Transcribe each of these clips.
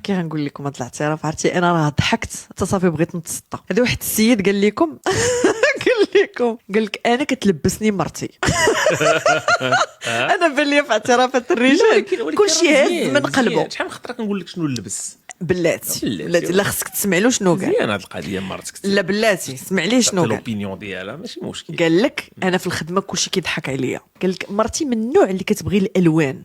كي غنقول لكم هاد الاعتراف، عرفتي انا راه ضحكت حتى صافي بغيت نتسطى. هذا واحد السيد قال لكم قال لك انا كتلبسني مرتي. انا بان لي في اعترافات الرجال كلشي هاز من قلبه. شحال من خطره كنقول لك شنو نلبس بلاتي لا خصك تسمع له شنو قال. مزيان هاد القضيه مرتك لا بلاتي اسمع ليه شنو قال. لوبينيون ديالها ماشي مشكل. قال لك انا في الخدمه كلشي كيضحك عليا. قال لك مرتي من النوع اللي كتبغي الالوان.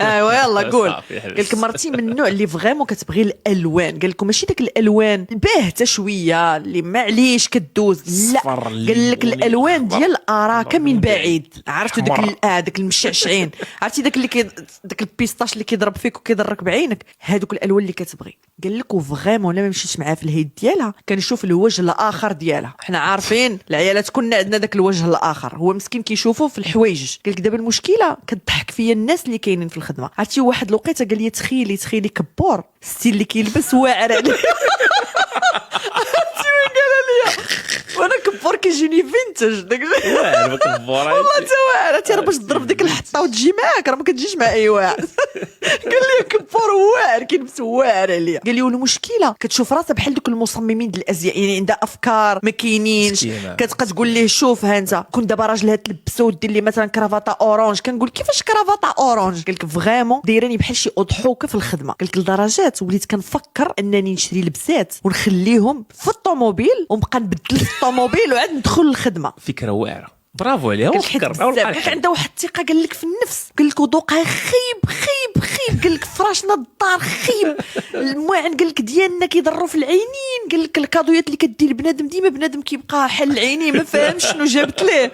ايوا يلا قول. قال لك مرتي من النوع اللي فريمون كتبغي الالوان. قال لكم ماشي داك الالوان باهته شويه اللي معليش كدوز، لا قال لك الالوان ديال اراكه من بعيد. عرفتوا داك المشعشعين، عرفتي داك اللي داك البيستاش اللي كيضرب فيك وكيضرك بعينك، هذوك الالوان اللي كتبغي. قال لك وفريمون لا مشيت معاه في الهيد ديالها كنشوف الوجه الاخر ديالها. حنا عارفين العيالات كنا عندنا داك الوجه الاخر، هو مسكين كيشوفه في الحوايج. قال لك دابا المشكله كتضحك فيا الناس اللي كاينين في الخدمه. عرفتي واحد الوقيته قال لي تخيلي كبور ستيل اللي كيلبس واعر عليه. وانا كبور كيجيني فينتج داك واعر كبور والله تا واعر. راه باش تضرب ديك الحطه وتجي معاك راه ما كتجيش مع اي واحد. قال لي كبور واعر كيلبس واعر عليا. قال لي والمشكله كتشوف راسها بحال دوك المصممين ديال الازياء، يعني عندها افكار ما كاينينش. كتبقى تقول ليه شوف ها انت كون دابا راجل تلبسو ودير لي مثلا كرافطه اورانج. كنقول كيفاش كرافطه اورانج؟ قال لك فريمون دايراني بحال شي اضحوكه في الخدمه. قال لك لدرجات وليت كنفكر انني نشري لبسات ونخليهم في الطوموبيل ونبقى نبدل في الطوموبيل وعاد ندخل الخدمه. فكره واعره برافو عليها. قالك عنده واحد الثقه قال لك في النفس. قال لك وذوقها خيب. قال لك فراشنا الدار خيب. المواعن قال لك ديالنا كيضروا في العينين. قال لك الكادويات اللي كدير بنادم ديما بنادم كيبقى حل العينين ما فاهمش شنو جابت ليه.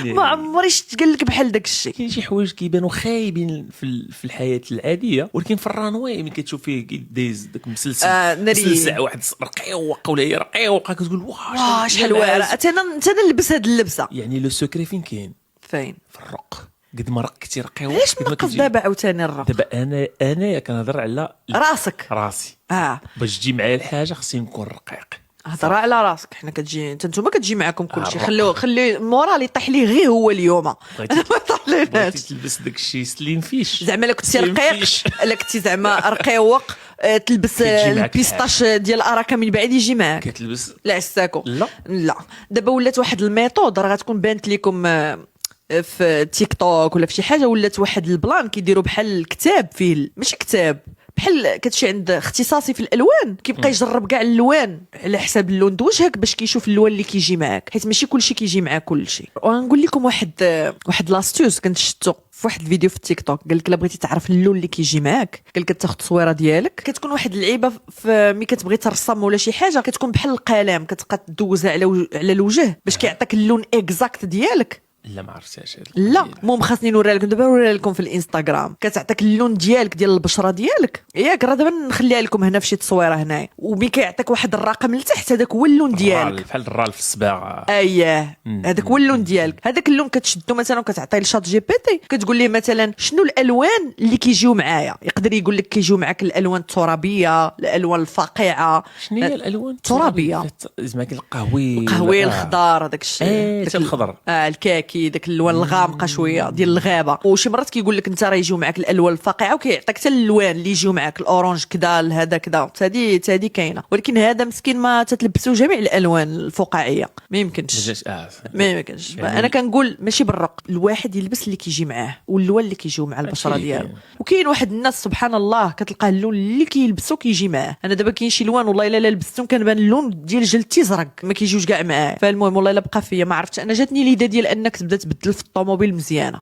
ما عمري شفت قال لك بحال داك الشيء. كاين شي حوايج كيبانوا خايبين في الحياه العاديه، ولكن في الرانواي ملي كتشوف فيه دايز داك مسلسل واحد رقيق ولا هي رقيقه كتقول واه شحال واعره. انا نلبس هاد اللبسه. يعني لو سكري فين كاين؟ فين؟ في الرق. قد ما رقتي رقيق علاش منقص دابا عاوتاني الرق؟ دابا انا كنهضر على راسي. باش تجي معايا الحاجه خصني نكون رقيق. هضر على راسك. حنا نتوما كتجي معاكم كلشي. خلي المورال يطيح ليه غير هو اليوم. انا ما طلعناش. تلبس داك الشيء سليم فيش زعما لا كنتي رقيق لا كنتي زعما رقيق تلبس البيستاش ديال اراكه من بعيد يجي معاك. كتلبس لا عساكو لا دابا ولات واحد الميثود راه غتكون بانت لكم في تيك توك ولا في شي حاجه. ولات واحد البلان كيديروا بحال الكتاب فيه ماشي كتاب بحال كتمشي عند اختصاصي في الالوان كيبقى يجرب كاع اللوان على حساب اللون د وجهك باش كيشوف اللون اللي كيجي معاك، حيت ماشي كلشي كيجي مع كلشي. وغنقول لكم واحد لاستوس كنت شفتو في واحد الفيديو في التيك توك. قال لك الا بغيتي تعرف اللون اللي كيجي معاك قال لك تاخذ التصويره ديالك. كتكون واحد اللعيبه ملي كتبغي ترسم ولا شي حاجه كتكون بحال القلم كتبقى تدوزها على الوجه باش كيعطيك اللون اكزاكت ديالك. لا ما عرفتهاش. لا المهم خاصني نوريها لكم دابا. نوريها لكم في الانستغرام. كتعطيك اللون ديالك ديال البشره ديالك ياك. راه دابا نخليها لكم هنا في شي تصويره هنايا. وملي كيعطيك واحد الرقم لتحت هذاك هو اللون ديالك بحال الرال في الصباغه. اييه هذاك هو اللون ديالك. هذاك اللون كتشدو مثلا وكتعطيه لشات جي بي تي كتقول ليه مثلا شنو الالوان اللي كيجيو معايا. يقدر يقول لك كيجيو معاك الالوان الترابيه الالوان الفاقعه. شنو هي الالوان الترابيه؟ زعما القهوي الخضار هذاك الشيء. داك الخضر الكاكي داك الالوان الغامقه شويه ديال الغابه. وشي مرات كيقول لك انت راه يجيو معاك الالوان الفاقعه وكيعطيك حتى الالوان اللي يجيو معاك الاورانج كذا هذا كذا. هذه كاينه. ولكن هذا مسكين ما تتلبسوا جميع الالوان الفقاعيه ما يمكنش. ما يمكنش يعني انا كنقول ماشي بالرق. الواحد يلبس اللي كيجي معاه واللون اللي كيجيو مع البشره ديالو. وكاين واحد الناس سبحان الله كتلقاه اللون اللي كيلبسو كيجي معاه. انا دابا كاين شي لوان والله الا لبستهم كنبان اللون ديال جلدتي زرق ما كيجيوش كاع معاه. فالمهم والله الا بقى فيا ما عرفتش انا جاتني ليده ديال انك تبدا تبدل في الطوموبيل مزيانه.